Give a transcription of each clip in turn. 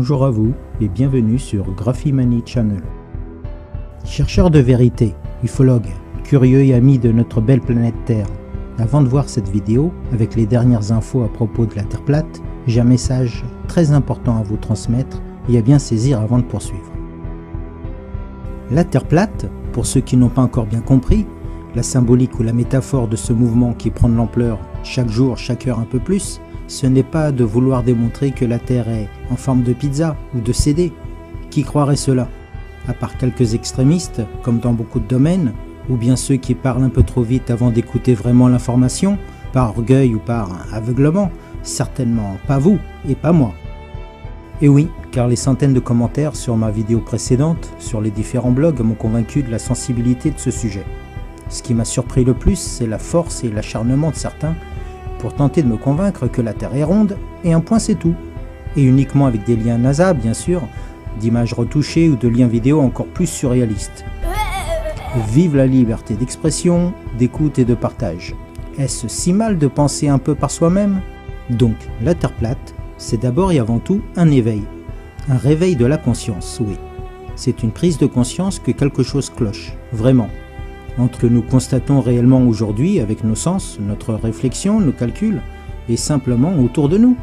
Bonjour à vous et bienvenue sur Graphimani Channel. Chercheurs de vérité, ufologues, curieux et amis de notre belle planète Terre, avant de voir cette vidéo avec les dernières infos à propos de la Terre plate, j'ai un message très important à vous transmettre et à bien saisir avant de poursuivre. La Terre plate, pour ceux qui n'ont pas encore bien compris, la symbolique ou la métaphore de ce mouvement qui prend de l'ampleur chaque jour, chaque heure un peu plus, ce n'est pas de vouloir démontrer que la Terre est en forme de pizza ou de CD. Qui croirait cela? À part quelques extrémistes, comme dans beaucoup de domaines, ou bien ceux qui parlent un peu trop vite avant d'écouter vraiment l'information, par orgueil ou par aveuglement, certainement pas vous et pas moi. Et oui, car les centaines de commentaires sur ma vidéo précédente, sur les différents blogs, m'ont convaincu de la sensibilité de ce sujet. Ce qui m'a surpris le plus, c'est la force et l'acharnement de certains pour tenter de me convaincre que la Terre est ronde et un point c'est tout. Et uniquement avec des liens NASA, bien sûr, d'images retouchées ou de liens vidéo encore plus surréalistes. Vive la liberté d'expression, d'écoute et de partage. Est-ce si mal de penser un peu par soi-même? Donc, la Terre plate, c'est d'abord et avant tout un éveil. Un réveil de la conscience, oui. C'est une prise de conscience que quelque chose cloche, vraiment. Entre ce que nous constatons réellement aujourd'hui avec nos sens, notre réflexion, nos calculs, et simplement autour de nous.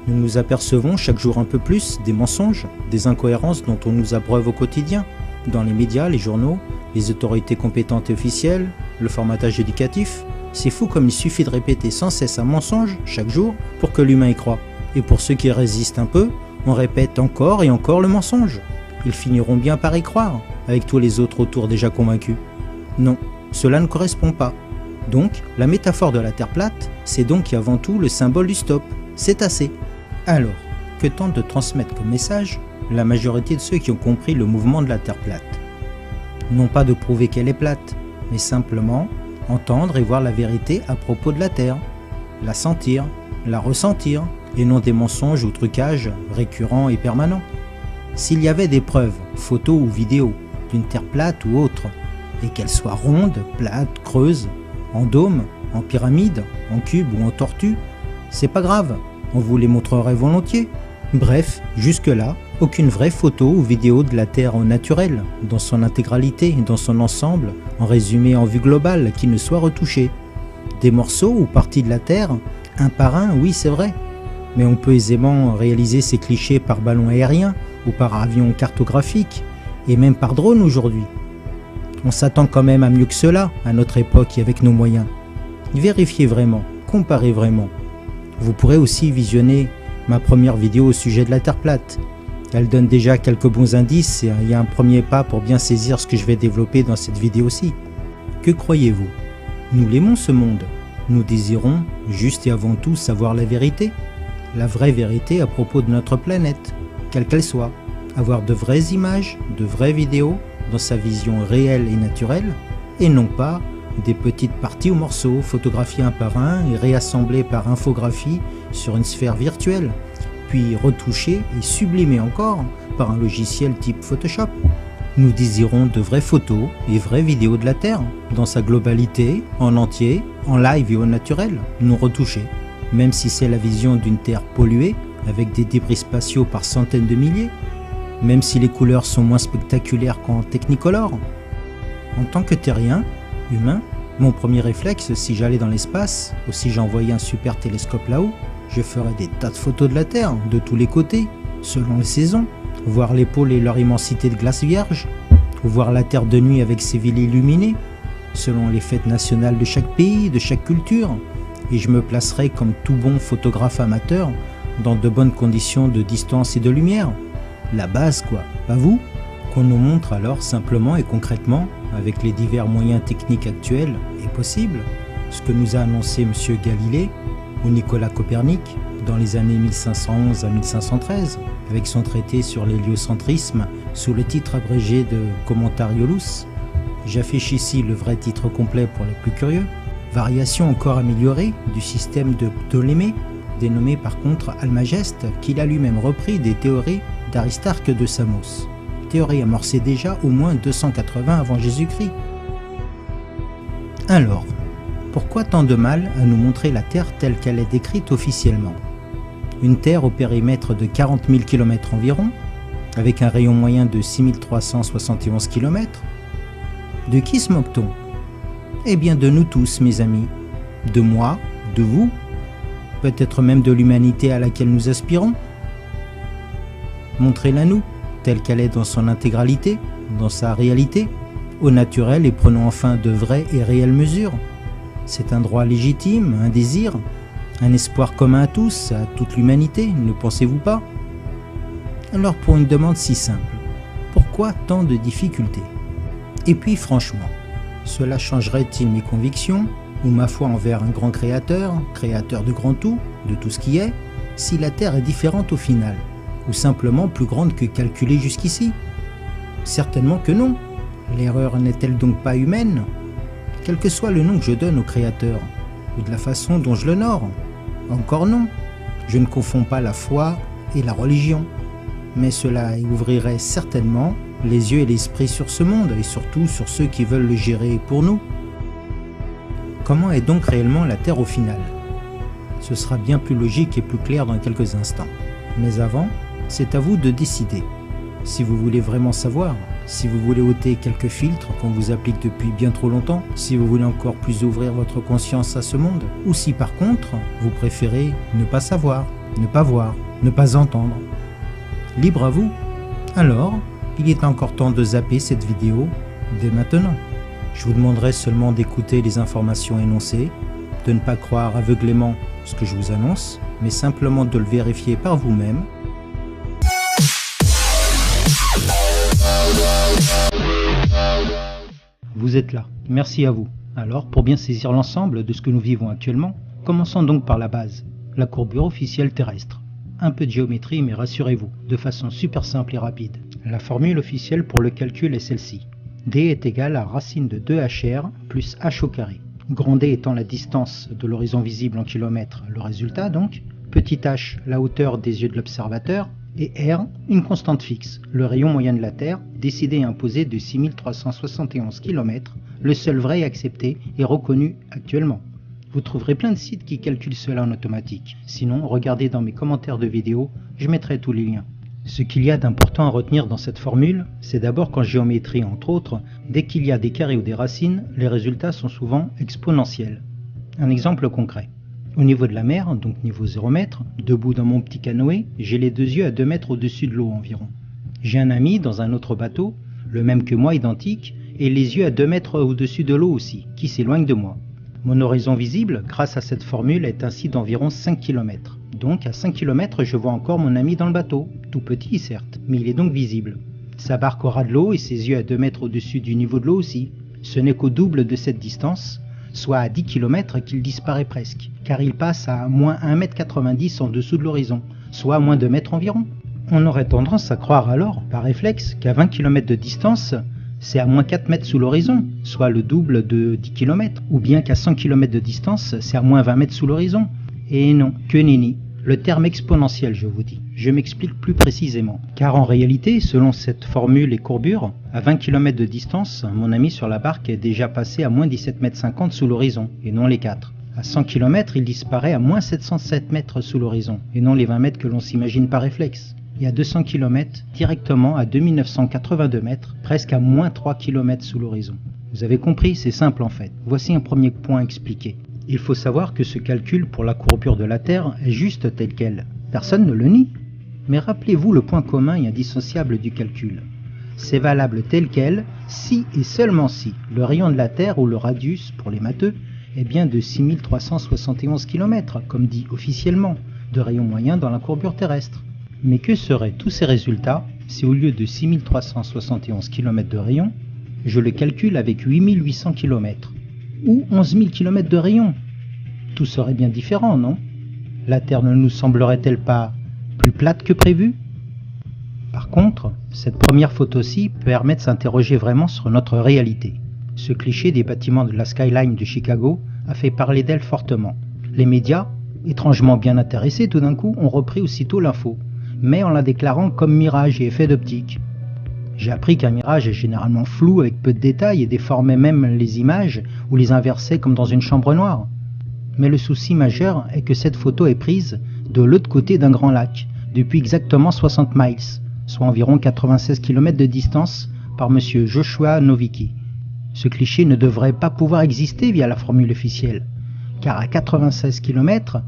Nous nous apercevons chaque jour un peu plus des mensonges, des incohérences dont on nous abreuve au quotidien, dans les médias, les journaux, les autorités compétentes et officielles, le formatage éducatif. C'est fou comme il suffit de répéter sans cesse un mensonge chaque jour pour que l'humain y croit. Et pour ceux qui résistent un peu, on répète encore et encore le mensonge. Ils finiront bien par y croire, avec tous les autres autour déjà convaincus. Non, cela ne correspond pas. Donc, la métaphore de la Terre plate, c'est donc avant tout le symbole du stop. C'est assez. Alors, que tente de transmettre comme message la majorité de ceux qui ont compris le mouvement de la Terre plate? Non pas de prouver qu'elle est plate, mais simplement entendre et voir la vérité à propos de la Terre, la sentir, la ressentir, et non des mensonges ou trucages récurrents et permanents. S'il y avait des preuves, photos ou vidéos, d'une Terre plate ou autre, et qu'elle soit ronde, plate, creuse, en dôme, en pyramide, en cube ou en tortue, c'est pas grave, on vous les montrerait volontiers. Bref, jusque-là, aucune vraie photo ou vidéo de la Terre au naturel, dans son intégralité, dans son ensemble, en résumé en vue globale, qui ne soit retouchée. Des morceaux ou parties de la Terre, un par un, oui c'est vrai, mais on peut aisément réaliser ces clichés par ballon aérien ou par avion cartographique, et même par drone aujourd'hui. On s'attend quand même à mieux que cela, à notre époque et avec nos moyens. Vérifiez vraiment, comparez vraiment. Vous pourrez aussi visionner ma première vidéo au sujet de la Terre plate. Elle donne déjà quelques bons indices et il y a un premier pas pour bien saisir ce que je vais développer dans cette vidéo-ci. Que croyez-vous? Nous l'aimons ce monde. Nous désirons, juste et avant tout, savoir la vérité. La vraie vérité à propos de notre planète, quelle qu'elle soit. Avoir de vraies images, de vraies vidéos, dans sa vision réelle et naturelle, et non pas des petites parties ou morceaux photographiés un par un et réassemblés par infographie sur une sphère virtuelle, puis retouchés et sublimés encore par un logiciel type Photoshop. Nous désirons de vraies photos et vraies vidéos de la Terre, dans sa globalité, en entier, en live et au naturel, non retouchées, même si c'est la vision d'une Terre polluée, avec des débris spatiaux par centaines de milliers, même si les couleurs sont moins spectaculaires qu'en Technicolor. En tant que terrien, humain, mon premier réflexe, si j'allais dans l'espace, ou si j'envoyais un super télescope là-haut, je ferais des tas de photos de la Terre, de tous les côtés, selon les saisons, voir les pôles et leur immensité de glace vierge, ou voir la Terre de nuit avec ses villes illuminées, selon les fêtes nationales de chaque pays, de chaque culture, et je me placerais comme tout bon photographe amateur, dans de bonnes conditions de distance et de lumière. La base quoi, pas vous? Qu'on nous montre alors simplement et concrètement, avec les divers moyens techniques actuels et possibles, ce que nous a annoncé M. Galilée ou Nicolas Copernic dans les années 1511 à 1513, avec son traité sur l'héliocentrisme sous le titre abrégé de Commentariolus. J'affiche ici le vrai titre complet pour les plus curieux. Variation encore améliorée du système de Ptolémée, dénommé par contre Almageste, qu'il a lui-même repris des théories d'Aristarque de Samos, théorie amorcée déjà au moins 280 avant Jésus-Christ. Alors, pourquoi tant de mal à nous montrer la Terre telle qu'elle est décrite officiellement? Une Terre au périmètre de 40 000 km environ, avec un rayon moyen de 6371 km. De qui se moque-t-on? Eh bien de nous tous, mes amis. De moi, de vous, peut-être même de l'humanité à laquelle nous aspirons. Montrez-la nous, telle qu'elle est dans son intégralité, dans sa réalité, au naturel, et prenons enfin de vraies et réelles mesures. C'est un droit légitime, un désir, un espoir commun à tous, à toute l'humanité, ne pensez-vous pas? Alors pour une demande si simple, pourquoi tant de difficultés? Et puis franchement, cela changerait-il mes convictions ou ma foi envers un grand créateur, créateur de grand tout, de tout ce qui est, si la Terre est différente au final, ou simplement plus grande que calculée jusqu'ici? Certainement que non. L'erreur n'est-elle donc pas humaine? Quel que soit le nom que je donne au créateur, ou de la façon dont je l'honore? Encore non. Je ne confonds pas la foi et la religion. Mais cela ouvrirait certainement les yeux et l'esprit sur ce monde, et surtout sur ceux qui veulent le gérer pour nous. Comment est donc réellement la Terre au final? Ce sera bien plus logique et plus clair dans quelques instants. Mais avant, c'est à vous de décider. Si vous voulez vraiment savoir, si vous voulez ôter quelques filtres qu'on vous applique depuis bien trop longtemps, si vous voulez encore plus ouvrir votre conscience à ce monde, ou si par contre, vous préférez ne pas savoir, ne pas voir, ne pas entendre. Libre à vous. Alors, il est encore temps de zapper cette vidéo dès maintenant. Je vous demanderai seulement d'écouter les informations énoncées, de ne pas croire aveuglément ce que je vous annonce, mais simplement de le vérifier par vous-même. Vous êtes là, merci à vous. Alors, pour bien saisir l'ensemble de ce que nous vivons actuellement, commençons donc par la base, la courbure officielle terrestre. Un peu de géométrie, mais rassurez-vous, de façon super simple et rapide. La formule officielle pour le calcul est celle-ci. D est égal à racine de 2HR plus H au carré. Grand D étant la distance de l'horizon visible en kilomètres, le résultat donc, petit h, la hauteur des yeux de l'observateur, et R, une constante fixe, le rayon moyen de la Terre, décidé et imposé de 6371 km, le seul vrai et accepté et reconnu actuellement. Vous trouverez plein de sites qui calculent cela en automatique. Sinon, regardez dans mes commentaires de vidéo, je mettrai tous les liens. Ce qu'il y a d'important à retenir dans cette formule, c'est d'abord qu'en géométrie, entre autres, dès qu'il y a des carrés ou des racines, les résultats sont souvent exponentiels. Un exemple concret. Au niveau de la mer, donc niveau 0 mètre, debout dans mon petit canoë, j'ai les deux yeux à 2 mètres au-dessus de l'eau environ. J'ai un ami dans un autre bateau, le même que moi, identique, et les yeux à 2 mètres au-dessus de l'eau aussi, qui s'éloigne de moi. Mon horizon visible, grâce à cette formule, est ainsi d'environ 5 km. Donc à 5 km, je vois encore mon ami dans le bateau, tout petit certes, mais il est donc visible. Sa barque aura de l'eau et ses yeux à 2 mètres au-dessus du niveau de l'eau aussi. Ce n'est qu'au double de cette distance, soit à 10 km qu'il disparaît presque, car il passe à moins 1,90 m en dessous de l'horizon, soit à moins 2 mètres environ. On aurait tendance à croire alors, par réflexe, qu'à 20 km de distance, c'est à moins 4 mètres sous l'horizon, soit le double de 10 km, ou bien qu'à 100 km de distance, c'est à moins 20 mètres sous l'horizon. Et non, que nenni. Le terme exponentiel, je vous dis. Je m'explique plus précisément. Car en réalité, selon cette formule et courbure, à 20 km de distance, mon ami sur la barque est déjà passé à moins 17,50 m sous l'horizon, et non les 4. À 100 km, il disparaît à moins 707 mètres sous l'horizon, et non les 20 mètres que l'on s'imagine par réflexe. Et à 200 km, directement à 2982 mètres, presque à moins 3 km sous l'horizon. Vous avez compris, c'est simple en fait. Voici un premier point expliqué. Il faut savoir que ce calcul pour la courbure de la Terre est juste tel quel. Personne ne le nie. Mais rappelez-vous le point commun et indissociable du calcul. C'est valable tel quel si et seulement si le rayon de la Terre ou le radius pour les matheux est bien de 6371 km, comme dit officiellement, de rayon moyen dans la courbure terrestre. Mais que seraient tous ces résultats si au lieu de 6371 km de rayon, je le calcule avec 8800 km ou 11 000 km de rayon? Tout serait bien différent, non? La Terre ne nous semblerait-elle pas plus plate que prévu? Par contre, cette première photo-ci permet de s'interroger vraiment sur notre réalité. Ce cliché des bâtiments de la skyline de Chicago a fait parler d'elle fortement. Les médias, étrangement bien intéressés tout d'un coup, ont repris aussitôt l'info, mais en la déclarant comme mirage et effet d'optique. J'ai appris qu'un mirage est généralement flou avec peu de détails et déformait même les images ou les inversait comme dans une chambre noire. Mais le souci majeur est que cette photo est prise de l'autre côté d'un grand lac, depuis exactement 60 miles, soit environ 96 km de distance, par M. Joshua Nowicki. Ce cliché ne devrait pas pouvoir exister via la formule officielle, car à 96 km,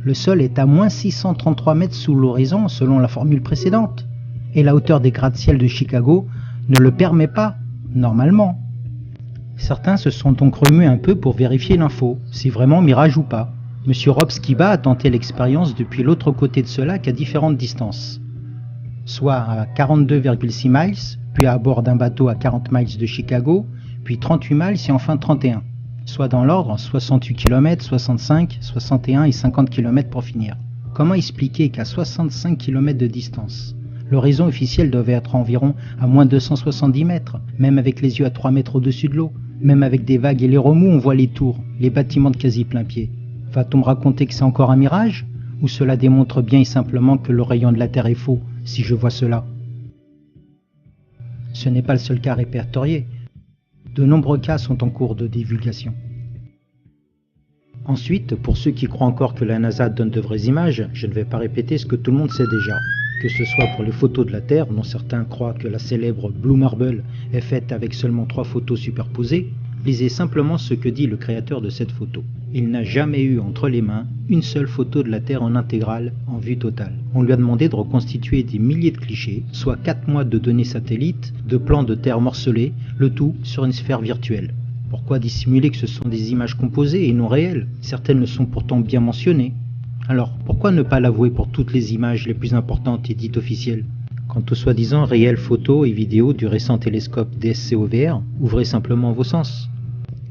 le sol est à moins 633 mètres sous l'horizon selon la formule précédente, et la hauteur des gratte-ciel de Chicago ne le permet pas, normalement. Certains se sont donc remués un peu pour vérifier l'info, si vraiment mirage ou pas. M. Rob Skiba a tenté l'expérience depuis l'autre côté de ce lac à différentes distances, soit à 42,6 miles, puis à bord d'un bateau à 40 miles de Chicago, puis 38 miles et enfin 31, soit dans l'ordre 68 km, 65, 61 et 50 km pour finir. Comment expliquer qu'à 65 km de distance, l'horizon officiel devait être environ à moins 270 mètres, même avec les yeux à 3 mètres au-dessus de l'eau, même avec des vagues et les remous on voit les tours, les bâtiments de quasi plein pied. Va-t-on me raconter que c'est encore un mirage? Ou cela démontre bien et simplement que le rayon de la Terre est faux, si je vois cela? Ce n'est pas le seul cas répertorié. De nombreux cas sont en cours de divulgation. Ensuite, pour ceux qui croient encore que la NASA donne de vraies images, je ne vais pas répéter ce que tout le monde sait déjà. Que ce soit pour les photos de la Terre, dont certains croient que la célèbre Blue Marble est faite avec seulement 3 photos superposées, lisez simplement ce que dit le créateur de cette photo. Il n'a jamais eu entre les mains une seule photo de la Terre en intégrale, en vue totale. On lui a demandé de reconstituer des milliers de clichés, soit 4 mois de données satellites, de plans de Terre morcelés, le tout sur une sphère virtuelle. Pourquoi dissimuler que ce sont des images composées et non réelles? Certaines le sont pourtant bien mentionnées. Alors, pourquoi ne pas l'avouer pour toutes les images les plus importantes et dites officielles? Quant aux soi-disant réelles photos et vidéos du récent télescope DSC-OVR, ouvrez simplement vos sens.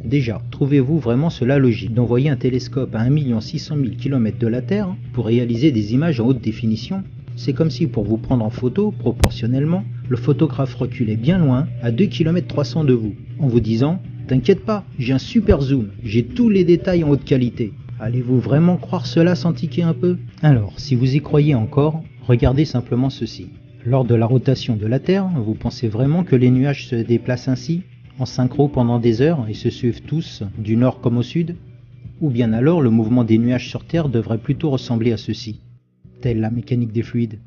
Déjà, trouvez-vous vraiment cela logique d'envoyer un télescope à 1 600 000 km de la Terre pour réaliser des images en haute définition? C'est comme si pour vous prendre en photo, proportionnellement, le photographe reculait bien loin, à 2 km 300 de vous, en vous disant « T'inquiète pas, j'ai un super zoom, j'ai tous les détails en haute qualité ». Allez-vous vraiment croire cela sans tiquer un peu? Alors, si vous y croyez encore, regardez simplement ceci. Lors de la rotation de la Terre, vous pensez vraiment que les nuages se déplacent ainsi, en synchro pendant des heures et se suivent tous, du nord comme au sud? Ou bien alors le mouvement des nuages sur Terre devrait plutôt ressembler à ceci, telle la mécanique des fluides.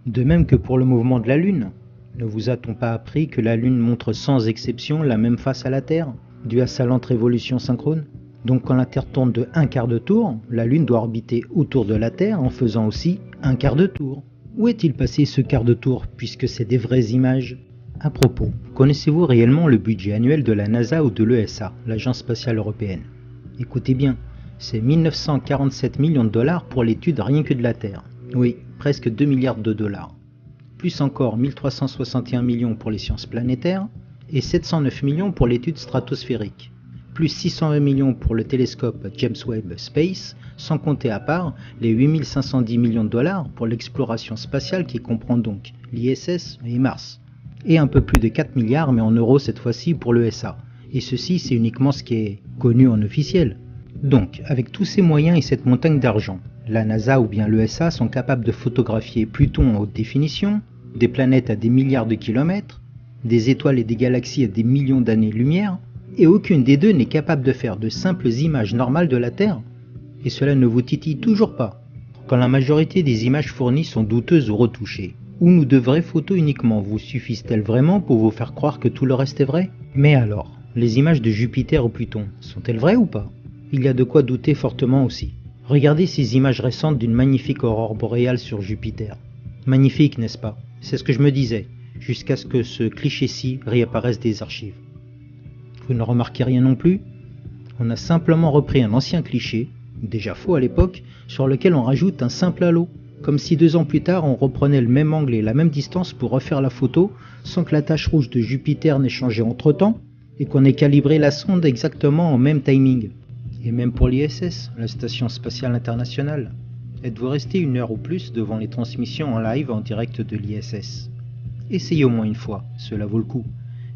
De même que pour le mouvement de la Lune, ne vous a-t-on pas appris que la Lune montre sans exception la même face à la Terre, due à sa lente révolution synchrone? Donc quand la Terre tourne de 1/4 de tour, la Lune doit orbiter autour de la Terre en faisant aussi 1/4 de tour. Où est-il passé ce quart de tour puisque c'est des vraies images? À propos, connaissez-vous réellement le budget annuel de la NASA ou de l'ESA, l'Agence spatiale européenne? Écoutez bien, c'est 1947 millions de dollars pour l'étude rien que de la Terre. Oui, presque 2 milliards de dollars. Plus encore 1361 millions pour les sciences planétaires et 709 millions pour l'étude stratosphérique. Plus 620 millions pour le télescope James Webb Space, sans compter à part les 8510 millions de dollars pour l'exploration spatiale qui comprend donc l'ISS et Mars. Et un peu plus de 4 milliards, mais en euros cette fois-ci pour l'ESA. Et ceci, c'est uniquement ce qui est connu en officiel. Donc, avec tous ces moyens et cette montagne d'argent, la NASA ou bien l'ESA sont capables de photographier Pluton en haute définition, des planètes à des milliards de kilomètres, des étoiles et des galaxies à des millions d'années-lumière, et aucune des deux n'est capable de faire de simples images normales de la Terre. Et cela ne vous titille toujours pas, quand la majorité des images fournies sont douteuses ou retouchées. Ou nous de vraies photos uniquement vous suffisent-elles vraiment pour vous faire croire que tout le reste est vrai? Mais alors, les images de Jupiter ou Pluton, sont-elles vraies ou pas? Il y a de quoi douter fortement aussi. Regardez ces images récentes d'une magnifique aurore boréale sur Jupiter. Magnifique, n'est-ce pas? C'est ce que je me disais, jusqu'à ce que ce cliché-ci réapparaisse des archives. Vous ne remarquez rien non plus? On a simplement repris un ancien cliché, déjà faux à l'époque, sur lequel on rajoute un simple halo. Comme si 2 ans plus tard on reprenait le même angle et la même distance pour refaire la photo sans que la tache rouge de Jupiter n'ait changé entre temps et qu'on ait calibré la sonde exactement en même timing. Et même pour l'ISS, la Station Spatiale Internationale. Êtes-vous resté 1 heure ou plus devant les transmissions en live en direct de l'ISS? Essayez au moins une fois, cela vaut le coup.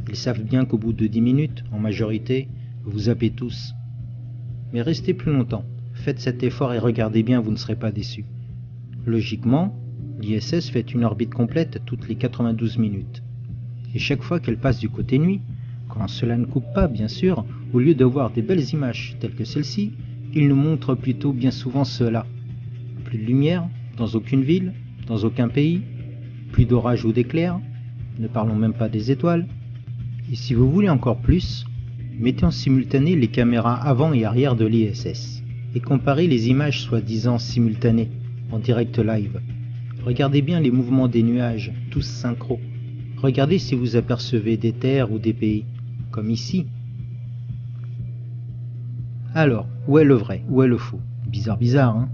Ils savent bien qu'au bout de 10 minutes, en majorité, vous zappez tous. Mais restez plus longtemps, faites cet effort et regardez bien, vous ne serez pas déçus. Logiquement, l'ISS fait une orbite complète toutes les 92 minutes. Et chaque fois qu'elle passe du côté nuit, quand cela ne coupe pas bien sûr, au lieu de voir des belles images telles que celle-ci, il nous montre plutôt bien souvent cela. Plus de lumière, dans aucune ville, dans aucun pays, plus d'orage ou d'éclairs, ne parlons même pas des étoiles. Et si vous voulez encore plus, mettez en simultané les caméras avant et arrière de l'ISS et comparez les images soi-disant simultanées, en direct live. Regardez bien les mouvements des nuages, tous synchro. Regardez si vous apercevez des terres ou des pays, comme ici. Alors, où est le vrai, où est le faux? Bizarre, hein?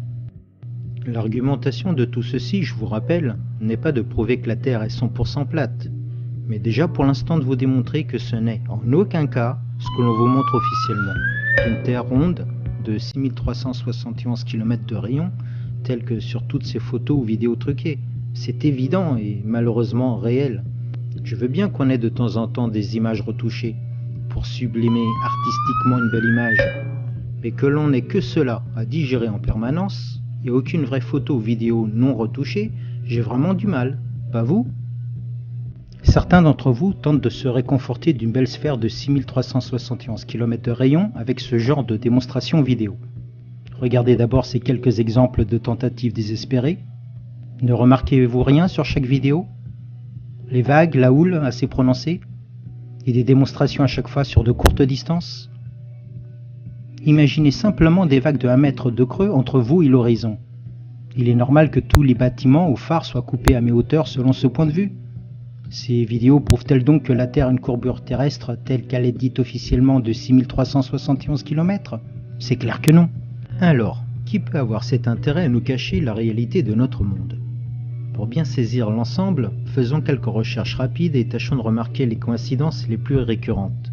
L'argumentation de tout ceci, je vous rappelle, n'est pas de prouver que la Terre est 100% plate, mais déjà pour l'instant de vous démontrer que ce n'est en aucun cas ce que l'on vous montre officiellement, une Terre ronde de 6371 km de rayon, telle que sur toutes ces photos ou vidéos truquées. C'est évident et malheureusement réel. Je veux bien qu'on ait de temps en temps des images retouchées, pour sublimer artistiquement une belle image, mais que l'on n'ait que cela à digérer en permanence, et aucune vraie photo ou vidéo non retouchée, j'ai vraiment du mal, pas vous? Certains d'entre vous tentent de se réconforter d'une belle sphère de 6371 km de rayon avec ce genre de démonstration vidéo. Regardez d'abord ces quelques exemples de tentatives désespérées. Ne remarquez-vous rien sur chaque vidéo? Les vagues, la houle assez prononcée, et des démonstrations à chaque fois sur de courtes distances? Imaginez simplement des vagues de 1 mètre de creux entre vous et l'horizon. Il est normal que tous les bâtiments ou phares soient coupés à mi-hauteur selon ce point de vue. Ces vidéos prouvent-elles donc que la Terre a une courbure terrestre telle qu'elle est dite officiellement de 6371 km? C'est clair que non. Alors, qui peut avoir cet intérêt à nous cacher la réalité de notre monde? Pour bien saisir l'ensemble, faisons quelques recherches rapides et tâchons de remarquer les coïncidences les plus récurrentes,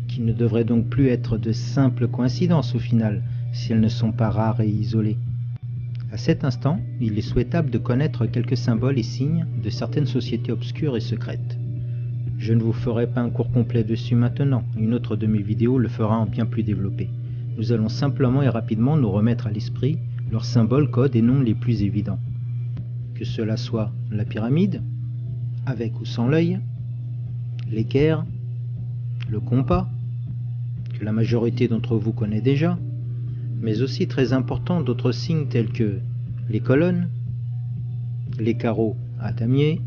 qui ne devraient donc plus être de simples coïncidences au final, si elles ne sont pas rares et isolées. À cet instant, il est souhaitable de connaître quelques symboles et signes de certaines sociétés obscures et secrètes. Je ne vous ferai pas un cours complet dessus maintenant, une autre de mes vidéos le fera en bien plus développé. Nous allons simplement et rapidement nous remettre à l'esprit leurs symboles, codes et noms les plus évidents. Que cela soit la pyramide, avec ou sans l'œil, l'équerre, le compas, que la majorité d'entre vous connaît déjà, mais aussi très important d'autres signes tels que les colonnes, les carreaux à damier,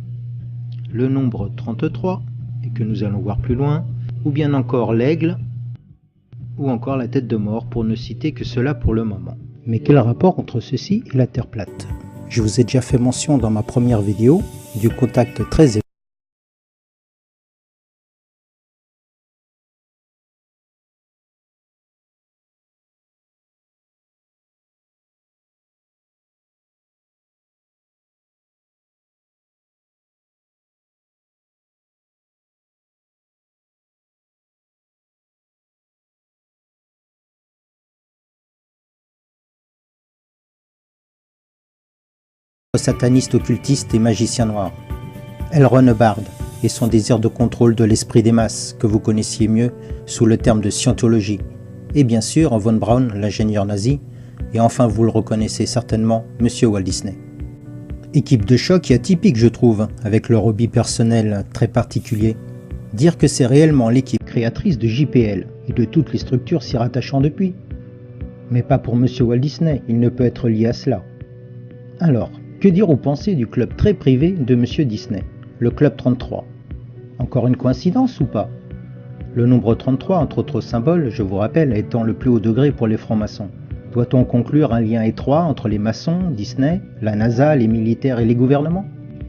le nombre 33, et que nous allons voir plus loin, ou bien encore l'aigle, ou encore la tête de mort, pour ne citer que cela pour le moment. Mais quel rapport entre ceci et la Terre plate? Je vous ai déjà fait mention dans ma première vidéo du contact très étroit sataniste, occultiste et magicien noir. L. Ron Hubbard et son désir de contrôle de l'esprit des masses, que vous connaissiez mieux sous le terme de scientologie. Et bien sûr, Von Braun, l'ingénieur nazi, et enfin vous le reconnaissez certainement, Monsieur Walt Disney. Équipe de choc et atypique je trouve, avec leur hobby personnel très particulier. Dire que c'est réellement l'équipe créatrice de JPL et de toutes les structures s'y rattachant depuis. Mais pas pour Monsieur Walt Disney, il ne peut être lié à cela. Alors, que dire aux pensées du club très privé de Monsieur Disney, le Club 33? Encore une coïncidence ou pas? Le nombre 33, entre autres symboles, je vous rappelle, étant le plus haut degré pour les francs-maçons. Doit-on conclure un lien étroit entre les maçons, Disney, la NASA, les militaires et les gouvernements?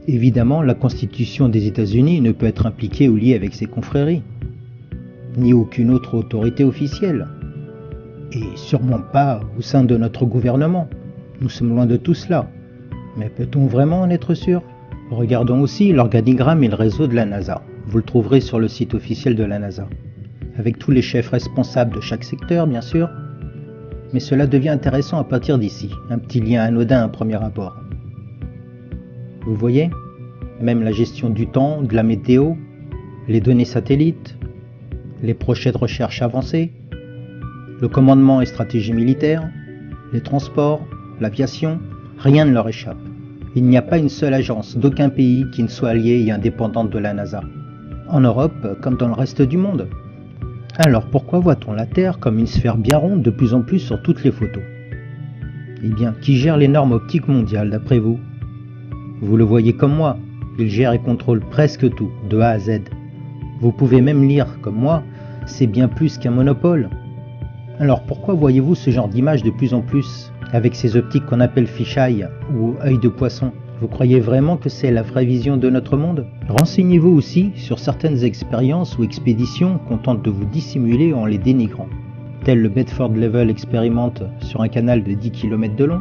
Évidemment, la Constitution des États-Unis ne peut être impliquée ou liée avec ces confréries, ni aucune autre autorité officielle, et sûrement pas au sein de notre gouvernement. Nous sommes loin de tout cela. Mais peut-on vraiment en être sûr? Regardons aussi l'organigramme et le réseau de la NASA. Vous le trouverez sur le site officiel de la NASA, avec tous les chefs responsables de chaque secteur, bien sûr. Mais cela devient intéressant à partir d'ici, un petit lien anodin à premier abord. Vous voyez? Même la gestion du temps, de la météo, les données satellites, les projets de recherche avancés, le commandement et stratégie militaire, les transports, l'aviation, rien ne leur échappe. Il n'y a pas une seule agence d'aucun pays qui ne soit alliée et indépendante de la NASA. En Europe, comme dans le reste du monde. Alors pourquoi voit-on la Terre comme une sphère bien ronde de plus en plus sur toutes les photos? Eh bien, qui gère les normes optiques mondiales d'après vous? Vous le voyez comme moi, il gère et contrôle presque tout, de A à Z. Vous pouvez même lire, comme moi, c'est bien plus qu'un monopole. Alors pourquoi voyez-vous ce genre d'image de plus en plus, avec ces optiques qu'on appelle fisheye ou œil de poisson? Vous croyez vraiment que c'est la vraie vision de notre monde? Renseignez-vous aussi sur certaines expériences ou expéditions qu'on tente de vous dissimuler en les dénigrant, tel le Bedford Level Experiment sur un canal de 10 km de long,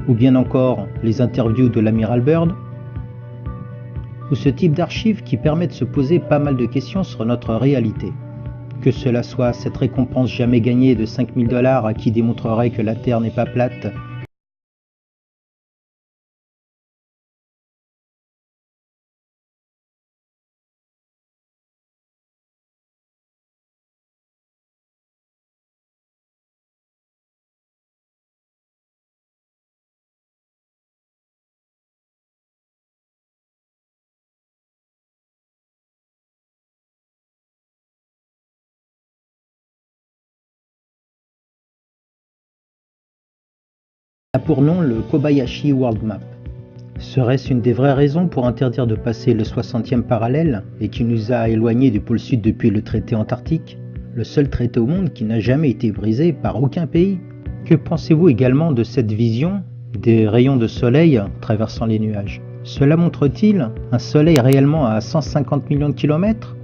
ou bien encore les interviews de l'amiral Byrd, ou ce type d'archives qui permet de se poser pas mal de questions sur notre réalité. Que cela soit cette récompense jamais gagnée de 5 000 $ à qui démontrerait que la Terre n'est pas plate, a pour nom le Kobayashi World Map. Serait-ce une des vraies raisons pour interdire de passer le 60e parallèle et qui nous a éloignés du pôle sud depuis le traité antarctique, le seul traité au monde qui n'a jamais été brisé par aucun pays? Que pensez-vous également de cette vision des rayons de soleil traversant les nuages? Cela montre-t-il un soleil réellement à 150 millions de kilomètres?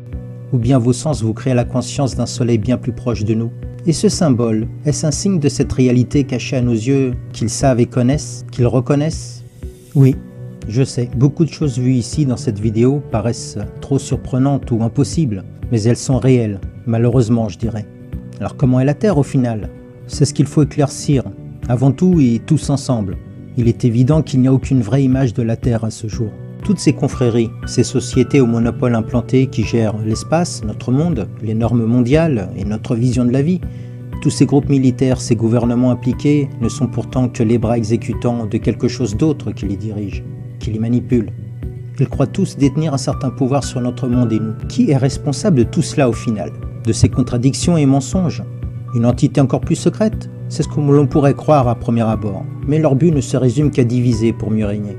Ou bien vos sens vous créent la conscience d'un soleil bien plus proche de nous? Et ce symbole, est-ce un signe de cette réalité cachée à nos yeux qu'ils savent et connaissent, qu'ils reconnaissent? Oui, je sais, beaucoup de choses vues ici dans cette vidéo paraissent trop surprenantes ou impossibles, mais elles sont réelles, malheureusement je dirais. Alors comment est la Terre au final? C'est ce qu'il faut éclaircir, avant tout et tous ensemble. Il est évident qu'il n'y a aucune vraie image de la Terre à ce jour. Toutes ces confréries, ces sociétés au monopole implanté qui gèrent l'espace, notre monde, les normes mondiales et notre vision de la vie, tous ces groupes militaires, ces gouvernements impliqués ne sont pourtant que les bras exécutants de quelque chose d'autre qui les dirige, qui les manipule. Ils croient tous détenir un certain pouvoir sur notre monde et nous. Qui est responsable de tout cela au final? De ces contradictions et mensonges? Une entité encore plus secrète? C'est ce que l'on pourrait croire à premier abord, mais leur but ne se résume qu'à diviser pour mieux régner.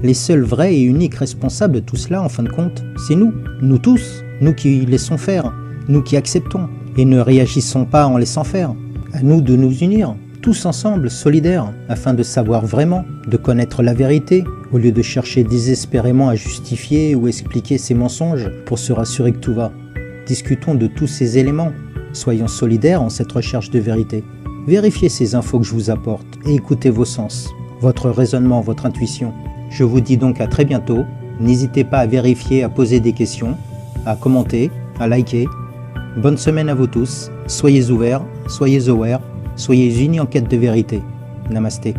Les seuls vrais et uniques responsables de tout cela, en fin de compte, c'est nous. Nous tous. Nous qui laissons faire. Nous qui acceptons. Et ne réagissons pas en laissant faire. À nous de nous unir, tous ensemble, solidaires, afin de savoir vraiment, de connaître la vérité, au lieu de chercher désespérément à justifier ou expliquer ces mensonges pour se rassurer que tout va. Discutons de tous ces éléments. Soyons solidaires en cette recherche de vérité. Vérifiez ces infos que je vous apporte et écoutez vos sens, votre raisonnement, votre intuition. Je vous dis donc à très bientôt, n'hésitez pas à vérifier, à poser des questions, à commenter, à liker. Bonne semaine à vous tous, soyez ouverts, soyez aware, soyez unis en quête de vérité. Namasté.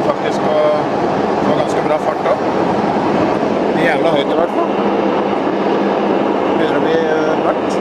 Faktisk få ganske bra fart da. Jævla høyt i hvert fall. Begynner å bli mørkt.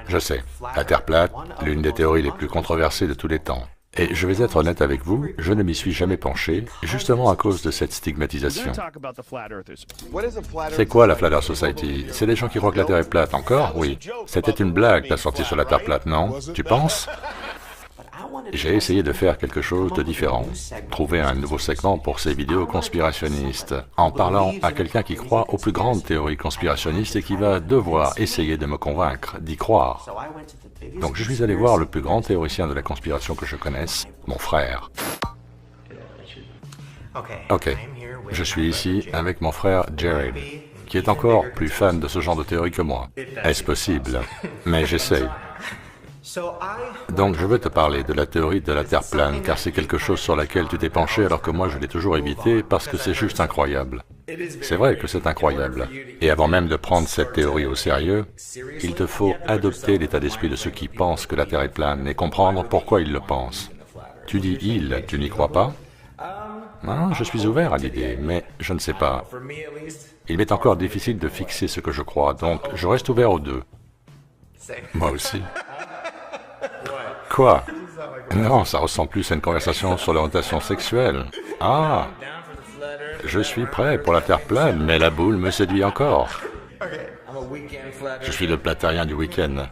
Je sais, la Terre plate, l'une des théories les plus controversées de tous les temps. Et je vais être honnête avec vous, je ne m'y suis jamais penché, justement à cause de cette stigmatisation. C'est quoi la Flat Earth Society? C'est des gens qui croient que la Terre est plate, encore? Oui. C'était une blague, ta sortie sur la Terre plate, non? Tu penses? j'ai essayé de faire quelque chose de différent, trouver un nouveau segment pour ces vidéos conspirationnistes, en parlant à quelqu'un qui croit aux plus grandes théories conspirationnistes et qui va devoir essayer de me convaincre d'y croire. Donc je suis allé voir le plus grand théoricien de la conspiration que je connaisse, mon frère. Ok, je suis ici avec mon frère Jared, qui est encore plus fan de ce genre de théorie que moi. Est-ce possible? Mais j'essaye. Donc je veux te parler de la théorie de la Terre plane, car c'est quelque chose sur laquelle tu t'es penché alors que moi je l'ai toujours évité parce que c'est juste incroyable. C'est vrai que c'est incroyable. Et avant même de prendre cette théorie au sérieux, il te faut adopter l'état d'esprit de ceux qui pensent que la Terre est plane et comprendre pourquoi ils le pensent. Tu dis « il », tu n'y crois pas? Non, je suis ouvert à l'idée, mais je ne sais pas. Il m'est encore difficile de fixer ce que je crois, donc je reste ouvert aux deux. Moi aussi. Quoi? Non, ça ressemble plus à une conversation sur l'orientation sexuelle. Ah! Je suis prêt pour la Terre plane, mais la boule me séduit encore. Je suis le platarien du week-end.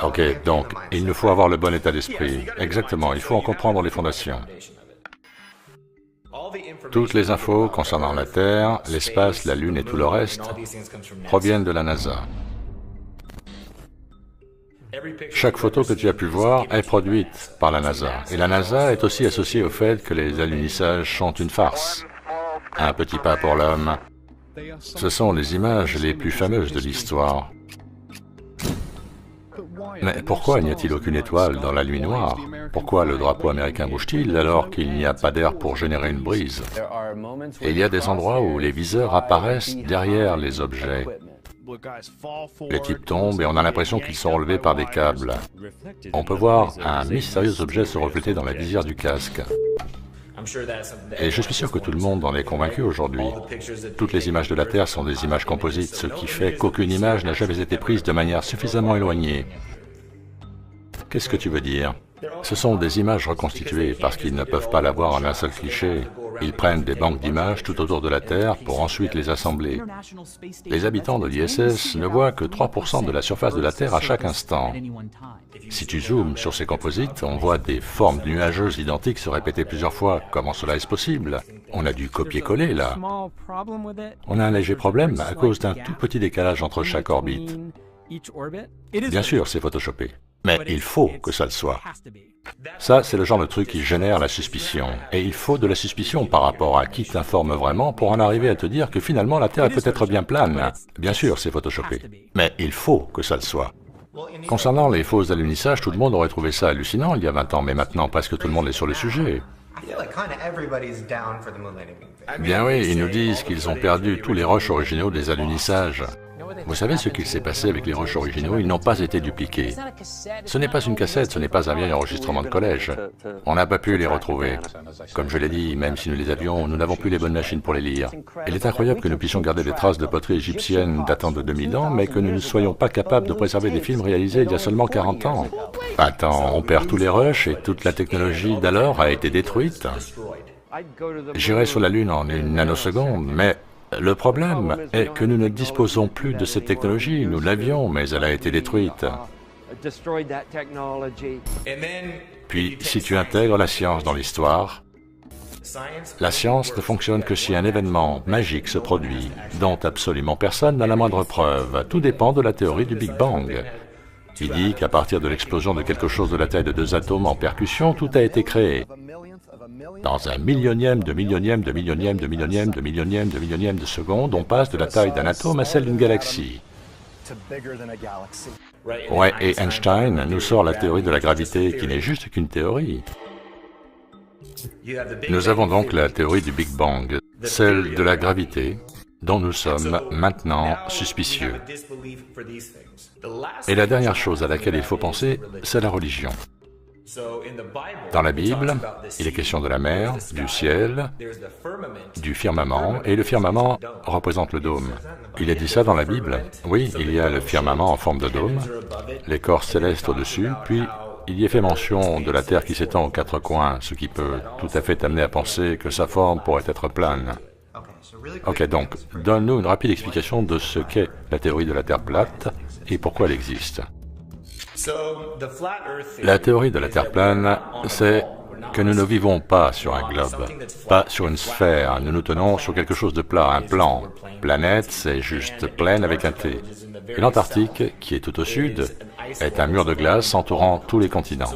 Ok, donc, il nous faut avoir le bon état d'esprit. Exactement, il faut en comprendre les fondations. Toutes les infos concernant la Terre, l'espace, la Lune et tout le reste proviennent de la NASA. Chaque photo que tu as pu voir est produite par la NASA. Et la NASA est aussi associée au fait que les alunisages sont une farce. Un petit pas pour l'homme. Ce sont les images les plus fameuses de l'histoire. Mais pourquoi n'y a-t-il aucune étoile dans la nuit noire? Pourquoi le drapeau américain bouge-t-il alors qu'il n'y a pas d'air pour générer une brise? Et il y a des endroits où les viseurs apparaissent derrière les objets. Les types tombent et on a l'impression qu'ils sont relevés par des câbles. On peut voir un mystérieux objet se refléter dans la visière du casque. Et je suis sûr que tout le monde en est convaincu aujourd'hui. Toutes les images de la Terre sont des images composites, ce qui fait qu'aucune image n'a jamais été prise de manière suffisamment éloignée. Qu'est-ce que tu veux dire? Ce sont des images reconstituées parce qu'ils ne peuvent pas l'avoir en un seul cliché. Ils prennent des banques d'images tout autour de la Terre pour ensuite les assembler. Les habitants de l'ISS ne voient que 3% de la surface de la Terre à chaque instant. Si tu zoomes sur ces composites, on voit des formes nuageuses identiques se répéter plusieurs fois. Comment cela est-ce possible? On a dû copier-coller là. On a un léger problème à cause d'un tout petit décalage entre chaque orbite. Bien sûr, c'est photoshopé. Mais il faut que ça le soit. Ça, c'est le genre de truc qui génère la suspicion. Et il faut de la suspicion par rapport à qui t'informe vraiment pour en arriver à te dire que finalement la Terre est peut-être bien plane. Bien sûr, c'est photoshopé. Mais il faut que ça le soit. Concernant les faux alunissages, tout le monde aurait trouvé ça hallucinant il y a 20 ans, mais maintenant presque tout le monde est sur le sujet. Bien oui, ils nous disent qu'ils ont perdu tous les rushs originaux des alunissages. Vous savez ce qu'il s'est passé avec les rushs originaux? Ils n'ont pas été dupliqués. Ce n'est pas une cassette, ce n'est pas un vieil enregistrement de collège. On n'a pas pu les retrouver. Comme je l'ai dit, même si nous les avions, nous n'avons plus les bonnes machines pour les lire. Il est incroyable que nous puissions garder des traces de poterie égyptienne datant de 2000 ans, mais que nous ne soyons pas capables de préserver des films réalisés il y a seulement 40 ans. Attends, on perd tous les rushs et toute la technologie d'alors a été détruite. J'irai sur la Lune en une nanoseconde, mais le problème est que nous ne disposons plus de cette technologie. Nous l'avions, mais elle a été détruite. Puis, si tu intègres la science dans l'histoire, la science ne fonctionne que si un événement magique se produit, dont absolument personne n'a la moindre preuve. Tout dépend de la théorie du Big Bang. Il dit qu'à partir de l'explosion de quelque chose de la taille de 2 atomes en percussion, tout a été créé. Dans un millionième de millionième de millionième de millionième de millionième de millionième de seconde, on passe de la taille d'un atome à celle d'une galaxie. Ouais, et Einstein nous sort la théorie de la gravité, qui n'est juste qu'une théorie. Nous avons donc la théorie du Big Bang, celle de la gravité, dont nous sommes maintenant suspicieux. Et la dernière chose à laquelle il faut penser, c'est la religion. Dans la Bible, il est question de la mer, du ciel, du firmament, et le firmament représente le dôme. Il est dit ça dans la Bible? Oui, il y a le firmament en forme de dôme, les corps célestes au-dessus, puis il y est fait mention de la Terre qui s'étend aux 4 coins, ce qui peut tout à fait t'amener à penser que sa forme pourrait être plane. Ok, donc, donne-nous une rapide explication de ce qu'est la théorie de la Terre plate et pourquoi elle existe. La théorie de la Terre plane, c'est que nous ne vivons pas sur un globe, pas sur une sphère, nous nous tenons sur quelque chose de plat, un plan. Planète, c'est juste plaine avec un T. Et l'Antarctique, qui est tout au sud, est un mur de glace entourant tous les continents.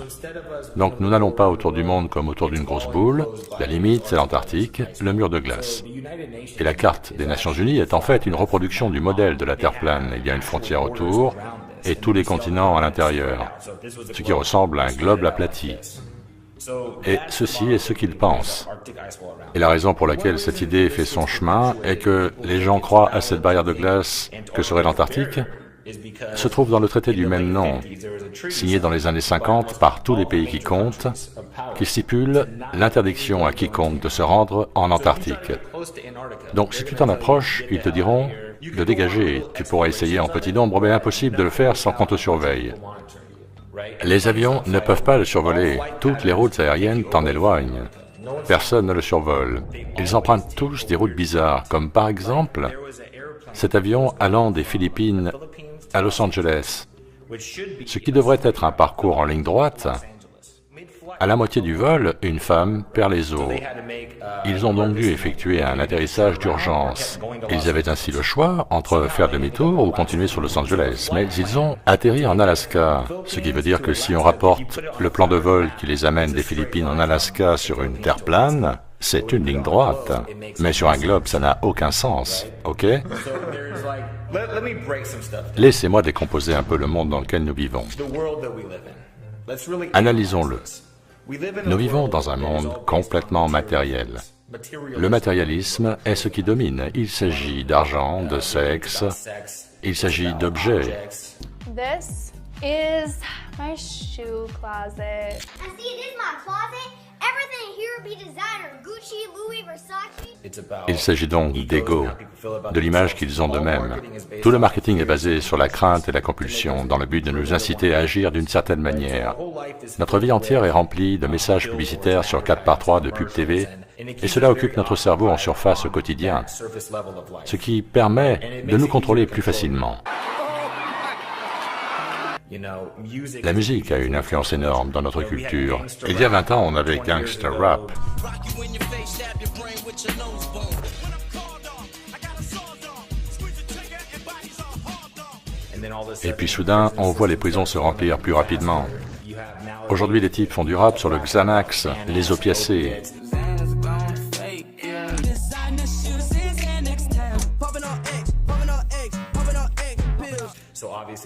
Donc nous n'allons pas autour du monde comme autour d'une grosse boule, la limite c'est l'Antarctique, le mur de glace. Et la carte des Nations Unies est en fait une reproduction du modèle de la Terre plane. Il y a une frontière autour et tous les continents à l'intérieur, ce qui ressemble à un globe aplati. Et ceci est ce qu'ils pensent. Et la raison pour laquelle cette idée fait son chemin est que les gens croient à cette barrière de glace que serait l'Antarctique se trouve dans le traité du même nom, signé dans les années 50 par tous les pays qui comptent, qui stipule l'interdiction à quiconque de se rendre en Antarctique. Donc si tu t'en approches, ils te diront de dégager. Tu pourras essayer en petit nombre, mais impossible de le faire sans qu'on te surveille. Les avions ne peuvent pas le survoler. Toutes les routes aériennes t'en éloignent. Personne ne le survole. Ils empruntent tous des routes bizarres, comme par exemple cet avion allant des Philippines à Los Angeles, ce qui devrait être un parcours en ligne droite. À la moitié du vol, une femme perd les os. Ils ont donc dû effectuer un atterrissage d'urgence. Ils avaient ainsi le choix entre faire demi-tour ou continuer sur Los Angeles, mais ils ont atterri en Alaska, ce qui veut dire que si on rapporte le plan de vol qui les amène des Philippines en Alaska sur une terre plane, c'est une ligne droite. Mais sur un globe, ça n'a aucun sens, ok? Laissez-moi décomposer un peu le monde dans lequel nous vivons. Analysons-le. Nous vivons dans un monde complètement matériel. Le matérialisme est ce qui domine. Il s'agit d'argent, de sexe, il s'agit d'objets. This is my shoe closet. And see, it is my closet. Everything here be designer. Gucci, Louis, Versace. Il s'agit donc d'ego, de l'image qu'ils ont d'eux-mêmes. Tout le marketing est basé sur la crainte et la compulsion, dans le but de nous inciter à agir d'une certaine manière. Notre vie entière est remplie de messages publicitaires sur 4x3 de pub TV, et cela occupe notre cerveau en surface au quotidien, ce qui permet de nous contrôler plus facilement. La musique a une influence énorme dans notre culture. Il y a 20 ans, on avait gangster rap. Et puis soudain, on voit les prisons se remplir plus rapidement. Aujourd'hui, les types font du rap sur le Xanax, les opiacés.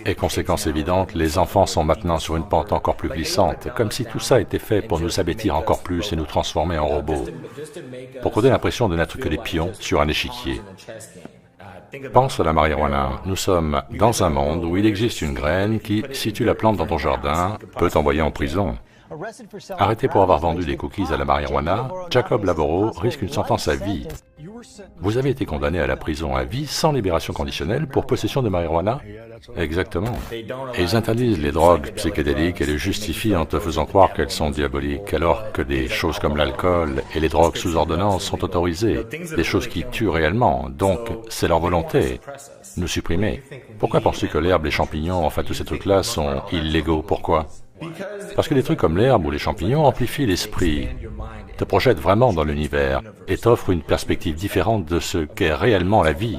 Et conséquence évidente, les enfants sont maintenant sur une pente encore plus glissante, comme si tout ça était fait pour nous abêtir encore plus et nous transformer en robots, pour qu'on ait l'impression de n'être que des pions sur un échiquier. Pense à la marijuana. Nous sommes dans un monde où il existe une graine qui, si tu la plantes dans ton jardin, peut t'envoyer en prison. Arrêté pour avoir vendu des cookies à la marijuana, Jacob Lavoro risque une sentence à vie. Vous avez été condamné à la prison à vie sans libération conditionnelle pour possession de marijuana? Exactement. Et ils interdisent les drogues psychédéliques et les justifient en te faisant croire qu'elles sont diaboliques, alors que des choses comme l'alcool et les drogues sous ordonnance sont autorisées, des choses qui tuent réellement, donc c'est leur volonté, nous supprimer. Pourquoi penses-tu que l'herbe, les champignons, enfin tous ces trucs-là sont illégaux? Pourquoi? Parce que des trucs comme l'herbe ou les champignons amplifient l'esprit, te projettent vraiment dans l'univers et t'offrent une perspective différente de ce qu'est réellement la vie.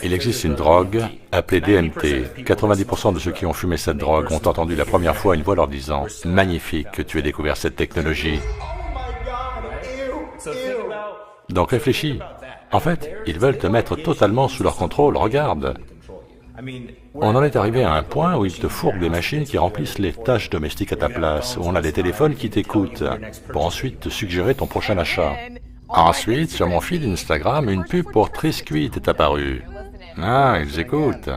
Il existe une drogue appelée DMT. 90% de ceux qui ont fumé cette drogue ont entendu la première fois une voix leur disant « Magnifique que tu aies découvert cette technologie ». Donc réfléchis. En fait, ils veulent te mettre totalement sous leur contrôle, regarde. On en est arrivé à un point où ils te fourguent des machines qui remplissent les tâches domestiques à ta place, où on a des téléphones qui t'écoutent, pour ensuite te suggérer ton prochain achat. Ensuite, sur mon feed Instagram, une pub pour Triscuit est apparue. Ah, ils écoutent.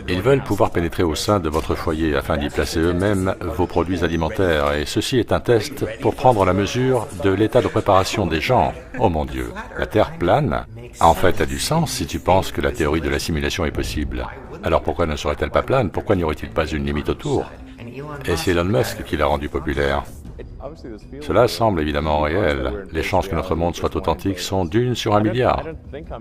Ils veulent pouvoir pénétrer au sein de votre foyer afin d'y placer eux-mêmes vos produits alimentaires, et ceci est un test pour prendre la mesure de l'état de préparation des gens. Oh mon Dieu, la Terre plane? En fait, a du sens si tu penses que la théorie de la simulation est possible. Alors pourquoi ne serait-elle pas plane? Pourquoi n'y aurait-il pas une limite autour? Et c'est Elon Musk qui l'a rendue populaire. Cela semble évidemment réel. Les chances que notre monde soit authentique sont d'1 sur 1 milliard.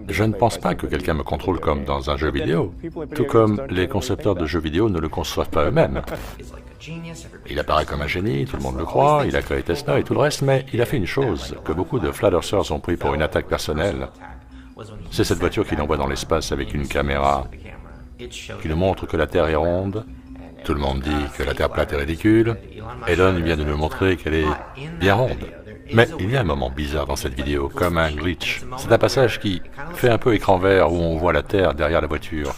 Je ne pense pas que quelqu'un me contrôle comme dans un jeu vidéo, tout comme les concepteurs de jeux vidéo ne le conçoivent pas eux-mêmes. Il apparaît comme un génie, tout le monde le croit, il a créé Tesla et tout le reste, mais il a fait une chose que beaucoup de flat earthers ont pris pour une attaque personnelle. C'est cette voiture qu'il envoie dans l'espace avec une caméra qui nous montre que la Terre est ronde. Tout le monde dit que la Terre plate est ridicule. Elon vient de nous montrer qu'elle est bien ronde. Mais il y a un moment bizarre dans cette vidéo, comme un glitch. C'est un passage qui fait un peu écran vert où on voit la Terre derrière la voiture.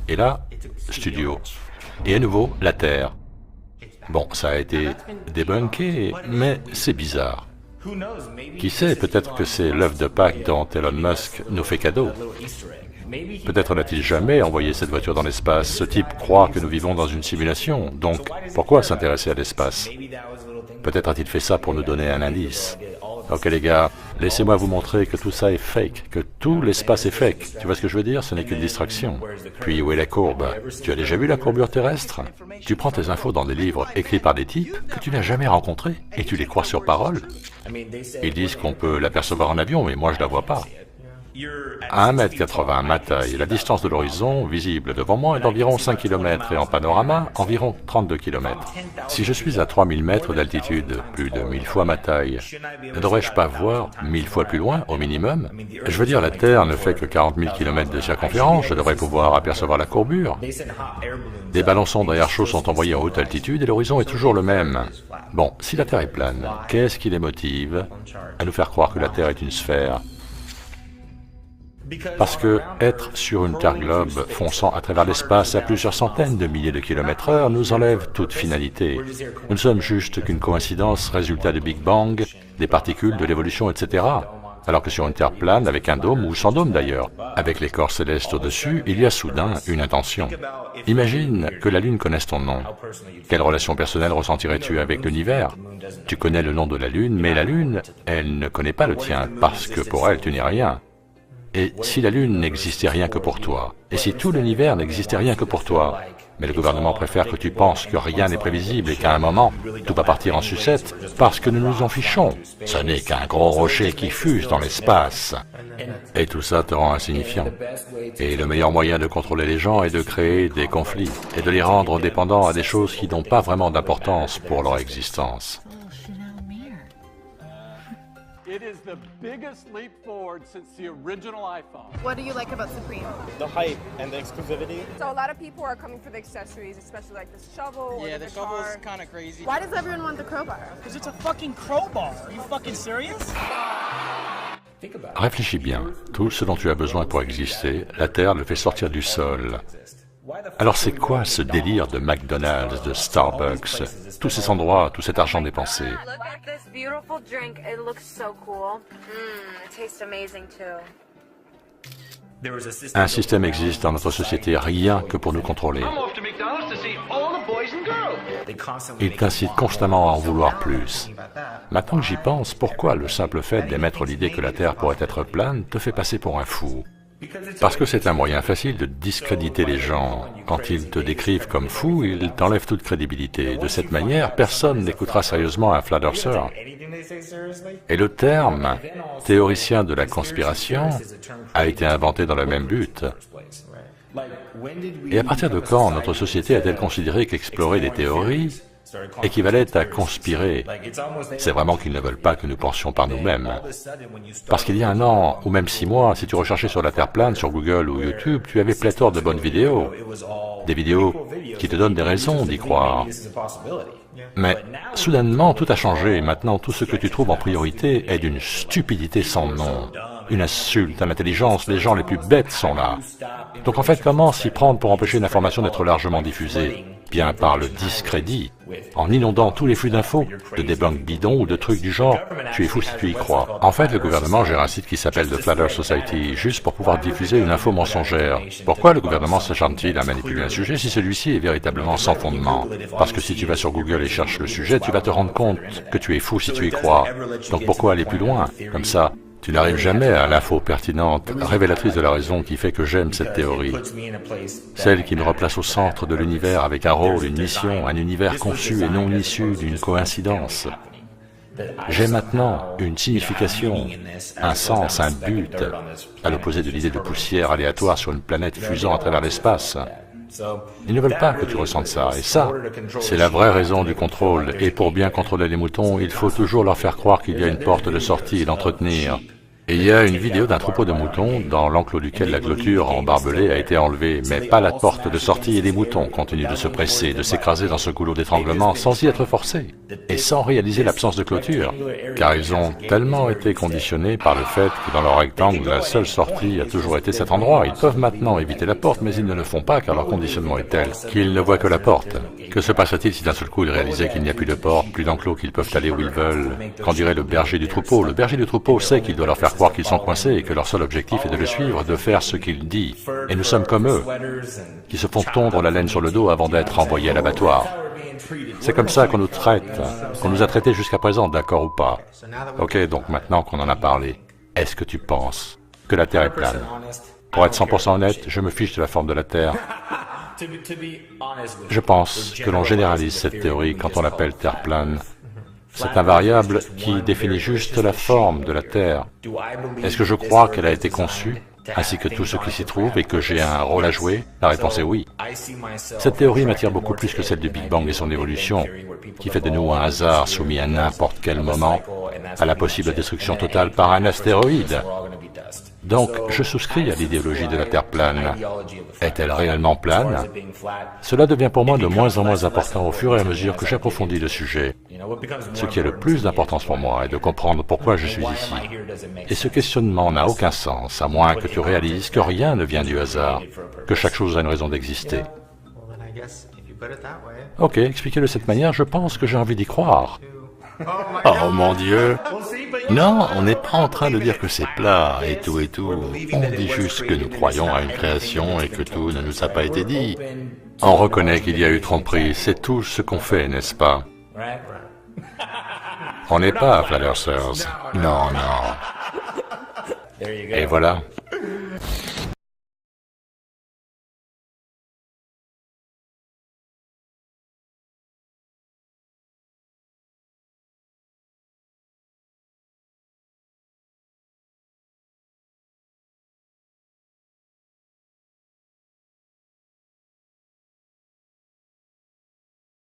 Et là, studio. Et à nouveau, la Terre. Bon, ça a été débunké, mais c'est bizarre. Qui sait, peut-être que c'est l'œuf de Pâques dont Elon Musk nous fait cadeau. Peut-être n'a-t-il jamais envoyé cette voiture dans l'espace. Ce type croit que nous vivons dans une simulation, donc pourquoi s'intéresser à l'espace? Peut-être a-t-il fait ça pour nous donner un indice. Ok les gars, laissez-moi vous montrer que tout ça est fake, que tout l'espace est fake. Tu vois ce que je veux dire? Ce n'est qu'une distraction. Puis où est la courbe? Tu as déjà vu la courbure terrestre? Tu prends tes infos dans des livres écrits par des types que tu n'as jamais rencontrés et tu les crois sur parole? Ils disent qu'on peut l'apercevoir en avion, mais moi je la vois pas. À 1,80 m ma taille, la distance de l'horizon visible devant moi est d'environ 5 km et en panorama, environ 32 km. Si je suis à 3000 mètres d'altitude, plus de 1000 fois ma taille, ne devrais-je pas voir 1000 fois plus loin, au minimum? Je veux dire, la Terre ne fait que 40 000 km de circonférence, je devrais pouvoir apercevoir la courbure. Des ballons sondes à air chaud sont envoyés en haute altitude et l'horizon est toujours le même. Bon, si la Terre est plane, qu'est-ce qui les motive à nous faire croire que la Terre est une sphère? Parce que être sur une Terre globe fonçant à travers l'espace à plusieurs centaines de milliers de km/h nous enlève toute finalité. Nous ne sommes juste qu'une coïncidence, résultat du Big Bang, des particules, de l'évolution, etc. Alors que sur une Terre plane, avec un dôme, ou sans dôme d'ailleurs, avec les corps célestes au-dessus, il y a soudain une intention. Imagine que la Lune connaisse ton nom. Quelle relation personnelle ressentirais-tu avec l'univers? Tu connais le nom de la Lune, mais la Lune, elle ne connaît pas le tien, parce que pour elle, tu n'es rien. Et si la Lune n'existait rien que pour toi, et si tout l'univers n'existait rien que pour toi, mais le gouvernement préfère que tu penses que rien n'est prévisible et qu'à un moment, tout va partir en sucette parce que nous nous en fichons. Ce n'est qu'un gros rocher qui fuse dans l'espace. Et tout ça te rend insignifiant. Et le meilleur moyen de contrôler les gens est de créer des conflits et de les rendre dépendants à des choses qui n'ont pas vraiment d'importance pour leur existence. It is the biggest leap forward since the original iPhone. What do you like about Supreme? The hype and the exclusivity. So a lot of people are coming for the accessories, especially like this shovel or the shovel's guitar. kind of crazy. Why does everyone want the crowbar? Because it's a fucking crowbar. Are you fucking serious? Réfléchis bien. Tout ce dont tu as besoin pour exister, la Terre le fait sortir du sol. Alors c'est quoi ce délire de McDonald's, de Starbucks, tous ces endroits, tout cet argent dépensé? Un système existe dans notre société rien que pour nous contrôler. Il t'incite constamment à en vouloir plus. Maintenant que j'y pense, pourquoi le simple fait d'émettre l'idée que la Terre pourrait être plane te fait passer pour un fou? Parce que c'est un moyen facile de discréditer les gens. Quand ils te décrivent comme fou, ils t'enlèvent toute crédibilité. De cette manière, personne n'écoutera sérieusement un flat earther. Et le terme « théoricien de la conspiration » a été inventé dans le même but. Et à partir de quand notre société a-t-elle considéré qu'explorer des théories équivalait à conspirer? C'est vraiment qu'ils ne veulent pas que nous pensions par nous-mêmes. Parce qu'il y a 1 an, ou même 6 mois, si tu recherchais sur la Terre plane, sur Google ou YouTube, tu avais pléthore de bonnes vidéos. Des vidéos qui te donnent des raisons d'y croire. Mais, soudainement, tout a changé. Maintenant, tout ce que tu trouves en priorité est d'une stupidité sans nom. Une insulte à l'intelligence, les gens les plus bêtes sont là. Donc en fait, comment s'y prendre pour empêcher une information d'être largement diffusée? Bien par le discrédit, en inondant tous les flux d'infos, de débunks bidons ou de trucs du genre « tu es fou si tu y crois ». En fait, le gouvernement gère un site qui s'appelle The Flat Earth Society, juste pour pouvoir diffuser une info mensongère. Pourquoi le gouvernement s'acharne-t-il à manipuler un sujet si celui-ci est véritablement sans fondement? Parce que si tu vas sur Google et cherches le sujet, tu vas te rendre compte que tu es fou si tu y crois. Donc pourquoi aller plus loin? Comme ça, tu n'arrives jamais à l'info pertinente, révélatrice de la raison qui fait que j'aime cette théorie. Celle qui me replace au centre de l'univers avec un rôle, une mission, un univers conçu et non issu d'une coïncidence. J'ai maintenant une signification, un sens, un but, à l'opposé de l'idée de poussière aléatoire sur une planète fusant à travers l'espace. Ils ne veulent pas que tu ressentes ça, et ça, c'est la vraie raison du contrôle. Et pour bien contrôler les moutons, il faut toujours leur faire croire qu'il y a une porte de sortie et l'entretenir. Et il y a une vidéo d'un troupeau de moutons dans l'enclos duquel la clôture en barbelé a été enlevée, mais pas la porte de sortie, et les moutons continuent de se presser, de s'écraser dans ce goulot d'étranglement sans y être forcés, et sans réaliser l'absence de clôture, car ils ont tellement été conditionnés par le fait que dans leur rectangle, la seule sortie a toujours été cet endroit. Ils peuvent maintenant éviter la porte, mais ils ne le font pas car leur conditionnement est tel qu'ils ne voient que la porte. Que se passerait-il si d'un seul coup ils réalisaient qu'il n'y a plus de porte, plus d'enclos, qu'ils peuvent aller où ils veulent? Qu'en dirait le berger du troupeau? Le berger du troupeau sait qu'il doit leur faire croire qu'ils sont coincés et que leur seul objectif est de le suivre, de faire ce qu'il dit. Et nous sommes comme eux, qui se font tondre la laine sur le dos avant d'être envoyés à l'abattoir. C'est comme ça qu'on nous traite, qu'on nous a traités jusqu'à présent, d'accord ou pas? Ok, donc maintenant qu'on en a parlé, est-ce que tu penses que la Terre est plane? Pour être 100% honnête, je me fiche de la forme de la Terre. Je pense que l'on généralise cette théorie quand on l'appelle Terre plane. C'est un variable qui définit juste la forme de la Terre. Est-ce que je crois qu'elle a été conçue, ainsi que tout ce qui s'y trouve, et que j'ai un rôle à jouer? La réponse est oui. Cette théorie m'attire beaucoup plus que celle du Big Bang et son évolution, qui fait de nous un hasard soumis à n'importe quel moment à la possible destruction totale par un astéroïde. Donc, je souscris à l'idéologie de la Terre plane. Est-elle réellement plane? Cela devient pour moi de moins en moins important au fur et à mesure que j'approfondis le sujet. Ce qui est le plus d'importance pour moi est de comprendre pourquoi je suis ici. Et ce questionnement n'a aucun sens, à moins que tu réalises que rien ne vient du hasard, que chaque chose a une raison d'exister. Ok, expliqué de cette manière, je pense que j'ai envie d'y croire. Oh mon Dieu! Non, on n'est pas en train de dire que c'est plat et tout et tout. On dit juste que nous croyons à une création et que tout ne nous a pas été dit. On reconnaît qu'il y a eu tromperie, c'est tout ce qu'on fait, n'est-ce pas? On n'est pas Flat Earthers. Non, non. Et voilà.